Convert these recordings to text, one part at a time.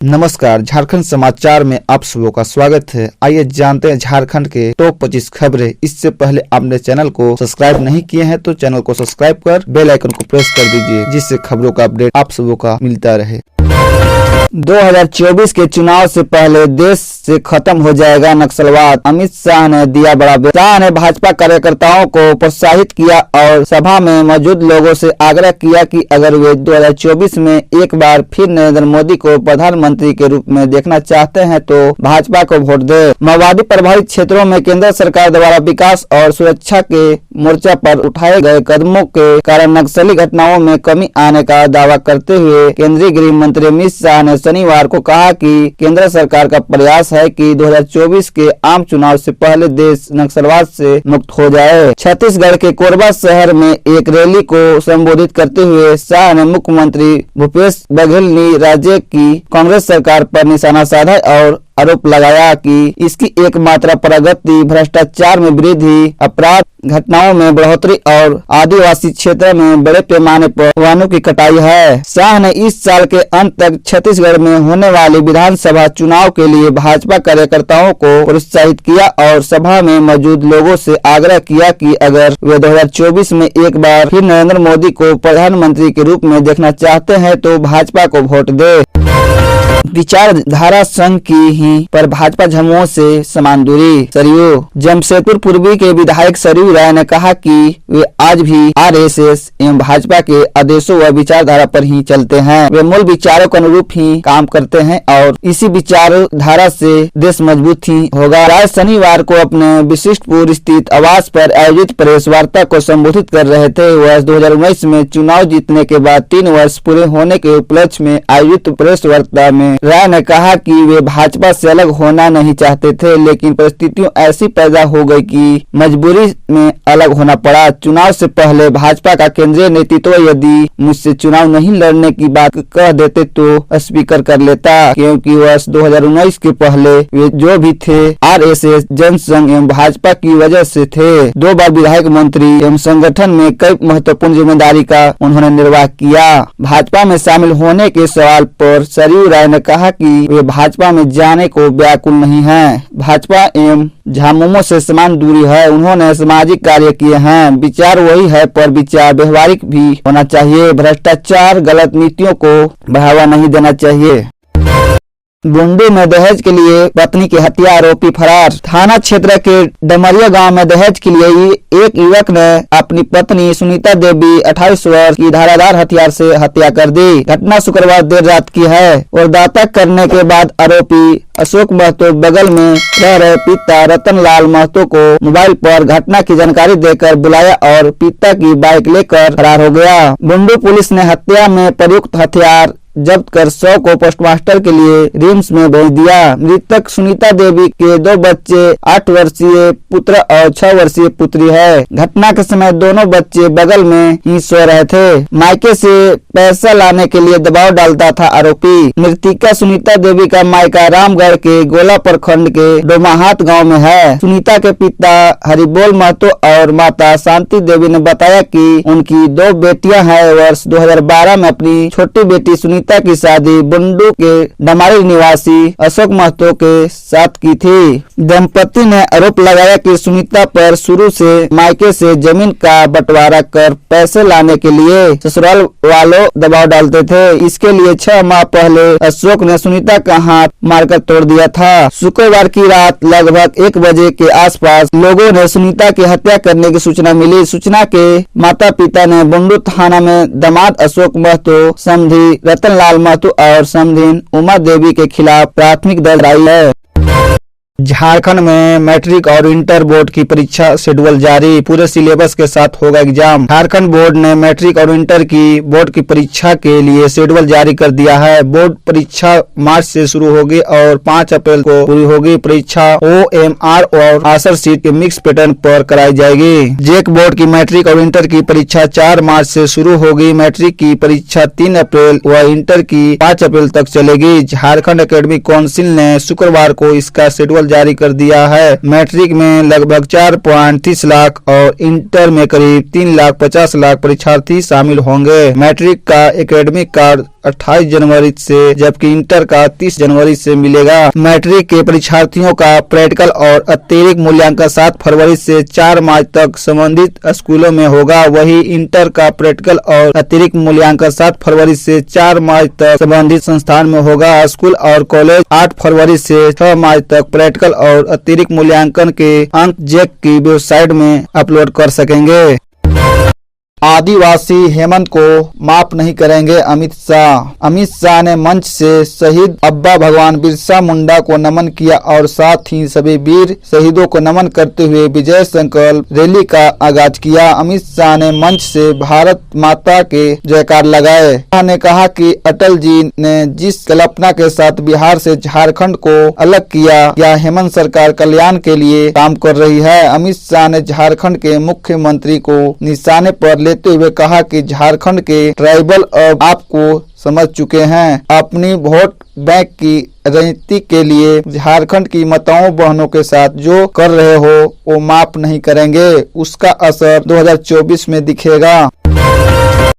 नमस्कार, झारखंड समाचार में आप सबों का स्वागत है। आइए जानते हैं झारखंड के टॉप 25 खबरें। इससे पहले आपने चैनल को सब्सक्राइब नहीं किए हैं तो चैनल को सब्सक्राइब कर बेल आइकन को प्रेस कर दीजिए, जिससे खबरों का अपडेट आप सबों का मिलता रहे। 2024 के चुनाव से पहले देश से खत्म हो जाएगा नक्सलवाद, अमित शाह ने दिया बड़ा बयान। शाह ने भाजपा कार्यकर्ताओं को प्रोत्साहित किया और सभा में मौजूद लोगों से आग्रह किया कि अगर वे 2024 में एक बार फिर नरेंद्र मोदी को प्रधानमंत्री के रूप में देखना चाहते हैं तो भाजपा को वोट दे। माओवादी प्रभावित क्षेत्रों में केंद्र सरकार द्वारा विकास और सुरक्षा के मोर्चा पर उठाए गए कदमों के कारण नक्सली घटनाओं में कमी आने का दावा करते हुए केंद्रीय गृह मंत्री अमित शाह ने शनिवार को कहा कि केंद्र सरकार का प्रयास है कि 2024 के आम चुनाव से पहले देश नक्सलवाद से मुक्त हो जाए। छत्तीसगढ़ के कोरबा शहर में एक रैली को संबोधित करते हुए शाह ने मुख्यमंत्री भूपेश बघेल ने राज्य की कांग्रेस सरकार पर निशाना साधा और आरोप लगाया कि इसकी एकमात्र प्रगति भ्रष्टाचार में वृद्धि, अपराध घटनाओं में बढ़ोतरी और आदिवासी क्षेत्र में बड़े पैमाने पर वनों की कटाई है। शाह ने इस साल के अंत तक छत्तीसगढ़ में होने वाले विधानसभा चुनाव के लिए भाजपा कार्यकर्ताओं को प्रोत्साहित किया और सभा में मौजूद लोगों से आग्रह किया कि अगर वे 2024 में एक बार फिर नरेंद्र मोदी को प्रधानमंत्री के रूप में देखना चाहते हैं तो भाजपा को वोट दे। विचारधारा संघ की ही पर भाजपा झामुमो से समान दूरी। सरयू जमशेदपुर पूर्वी के विधायक सरयू राय ने कहा कि वे आज भी आरएसएस एवं भाजपा के आदेशों व विचारधारा पर ही चलते हैं। वे मूल विचारों के अनुरूप ही काम करते हैं और इसी विचारधारा से देश मजबूत ही होगा। राय शनिवार को अपने विशिष्टपुर स्थित आवास पर आयोजित प्रेस वार्ता को संबोधित कर रहे थे। वर्ष 2019 में चुनाव जीतने के बाद 3 वर्ष पूरे होने के उपलक्ष्य में आयोजित प्रेस वार्ता में राय ने कहा कि वे भाजपा से अलग होना नहीं चाहते थे, लेकिन परिस्थितियां ऐसी पैदा हो गई कि मजबूरी में अलग होना पड़ा। चुनाव से पहले भाजपा का केंद्रीय नेतृत्व यदि मुझसे चुनाव नहीं लड़ने की बात कह देते तो स्वीकार कर लेता, क्योंकि वर्ष 2019 के पहले वे जो भी थे आरएसएस, जनसंघ एवं भाजपा की वजह से थे। 2 बार विधायक मंत्री एवं संगठन में कई महत्वपूर्ण जिम्मेदारी का उन्होंने निर्वाह किया। भाजपा में शामिल होने के सवाल पर सरयू राय ने कहा कि वे भाजपा में जाने को व्याकुल नहीं हैं। भाजपा एवं झामुमो से समान दूरी है। उन्होंने सामाजिक कार्य किए हैं। विचार वही है पर विचार व्यवहारिक भी होना चाहिए। भ्रष्टाचार, गलत नीतियों को बढ़ावा नहीं देना चाहिए। बुंडू में दहेज के लिए पत्नी की हत्या, आरोपी फरार। थाना क्षेत्र के डमरिया गांव में दहेज के लिए एक युवक ने अपनी पत्नी सुनीता देवी 28 वर्ष की धारादार हथियार से हत्या कर दी। घटना शुक्रवार देर रात की है। वारदात करने के बाद आरोपी अशोक महतो बगल में रह रहे पिता रतन लाल महतो को मोबाइल पर घटना की जानकारी देकर बुलाया और पिता की बाइक लेकर फरार हो गया। बुंडू पुलिस ने हत्या में प्रयुक्त हथियार जब्त कर 100 को पोस्टमास्टर के लिए रिम्स में भेज दिया। मृतक सुनीता देवी के 2 बच्चे 8 वर्षीय पुत्र और 6 वर्षीय पुत्री है। घटना के समय दोनों बच्चे बगल में ही सो रहे थे। मायके से पैसा लाने के लिए दबाव डालता था आरोपी। मृतिका सुनीता देवी का मायका रामगढ़ के गोला प्रखंड के डोमाहात गाँव में है। सुनीता के पिता हरिबोल महतो और माता शांति देवी ने बताया कि उनकी 2 बेटियां हैं। वर्ष 2012 में अपनी छोटी बेटी सुनीता की शादी बुंडू के डमारी निवासी अशोक महतो के साथ की थी। दंपति ने आरोप लगाया कि सुनीता पर शुरू से मायके से जमीन का बंटवारा कर पैसे लाने के लिए ससुराल वालों दबाव डालते थे। इसके लिए 6 माह पहले अशोक ने सुनीता का हाथ मारकर तोड़ दिया था। शुक्रवार की रात लगभग 1 बजे के आसपास लोगों ने सुनीता की हत्या करने की सूचना मिली। सूचना के माता पिता ने बुंडू थाना में दामाद अशोक महतो, समधी रतन लाल महतो और समधीन उमा देवी के खिलाफ प्राथमिक दर्ज कराई है। झारखंड में मैट्रिक और इंटर बोर्ड की परीक्षा शेड्यूल जारी, पूरे सिलेबस के साथ होगा एग्जाम। झारखंड बोर्ड ने मैट्रिक और इंटर की बोर्ड की परीक्षा के लिए शेड्यूल जारी कर दिया है। बोर्ड परीक्षा मार्च से शुरू होगी और 5 अप्रैल को पूरी होगी। परीक्षा OMR और आंसर शीट के मिक्स पैटर्न पर कराई जाएगी। जेक बोर्ड की मैट्रिक और इंटर की परीक्षा 4 मार्च से शुरू होगी। मैट्रिक की परीक्षा 3 अप्रैल व इंटर की 5 अप्रैल तक चलेगी। झारखंड एकेडमिक काउंसिल ने शुक्रवार को इसका शेड्यूल रिजल्ट जारी कर दिया है। मैट्रिक में लगभग 4.30 लाख और इंटर में करीब 3,50,000 परीक्षार्थी शामिल होंगे। मैट्रिक का एकेडमिक कार्ड 28 जनवरी से जबकि इंटर का 30 जनवरी से मिलेगा। मैट्रिक के परीक्षार्थियों का प्रैक्टिकल और अतिरिक्त मूल्यांकन 7 फरवरी से 4 मार्च तक संबंधित स्कूलों में होगा। वही इंटर का प्रैक्टिकल और अतिरिक्त मूल्यांकन 7 फरवरी से 4 मार्च तक संबंधित संस्थान में होगा। स्कूल और कॉलेज 8 फरवरी से 6 मार्च तक प्रैक्टिकल और अतिरिक्त मूल्यांकन के अंक जेक की वेबसाइट में अपलोड कर सकेंगे। आदिवासी हेमंत को माफ नहीं करेंगे अमित शाह। अमित शाह ने मंच से शहीद अब्बा भगवान बिरसा मुंडा को नमन किया और साथ ही सभी वीर शहीदों को नमन करते हुए विजय संकल्प रैली का आगाज किया। अमित शाह ने मंच से भारत माता के जयकार लगाए। शाह ने कहा कि अटल जी ने जिस कल्पना के साथ बिहार से झारखंड को अलग किया, या हेमंत सरकार कल्याण के लिए काम कर रही है। अमित शाह ने झारखंड के मुख्यमंत्री को निशाने पर लेते हुए कहा कि झारखंड के ट्राइबल अब आपको समझ चुके हैं। अपनी वोट बैंक की राजनीति के लिए झारखंड की माताओं बहनों के साथ जो कर रहे हो वो माफ नहीं करेंगे। उसका असर 2024 में दिखेगा।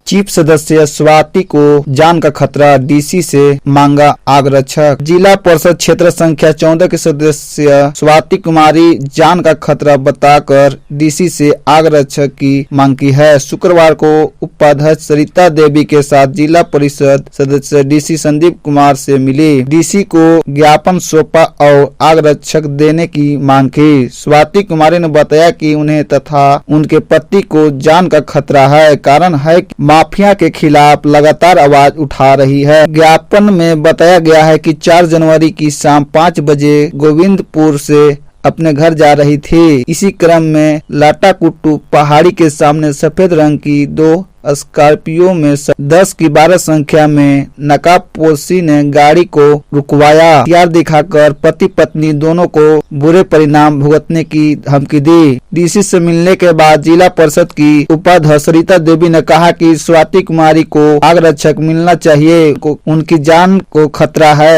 चीफ सदस्य स्वाति को जान का खतरा, डीसी से मांगा आगरक्षक। जिला परिषद क्षेत्र संख्या 14 के सदस्य स्वाति कुमारी जान का खतरा बताकर डीसी से आगरक्षक की मांग की है। शुक्रवार को उपाध्यक्ष सरिता देवी के साथ जिला परिषद सदस्य डीसी संदीप कुमार से मिली। डीसी को ज्ञापन सौंपा और आगरक्षक देने की मांग की। स्वाति कुमारी ने बताया कि उन्हें तथा उनके पति को जान का खतरा है। कारण है कि माफिया के खिलाफ लगातार आवाज उठा रही है। ज्ञापन में बताया गया है कि 4 जनवरी की शाम 5 बजे गोविंदपुर से अपने घर जा रही थी। इसी क्रम में लाटाकुट्टू पहाड़ी के सामने सफेद रंग की 2 स्कॉर्पियो में 10 की 12 संख्या में नकाबपोशी ने गाड़ी को रुकवाया। हथियार दिखाकर पति पत्नी दोनों को बुरे परिणाम भुगतने की धमकी दी। डीसी से मिलने के बाद जिला परिषद की उपाध्यक्ष सरिता देवी ने कहा कि स्वाति कुमारी को आगरक्षक मिलना चाहिए, उनकी जान को खतरा है।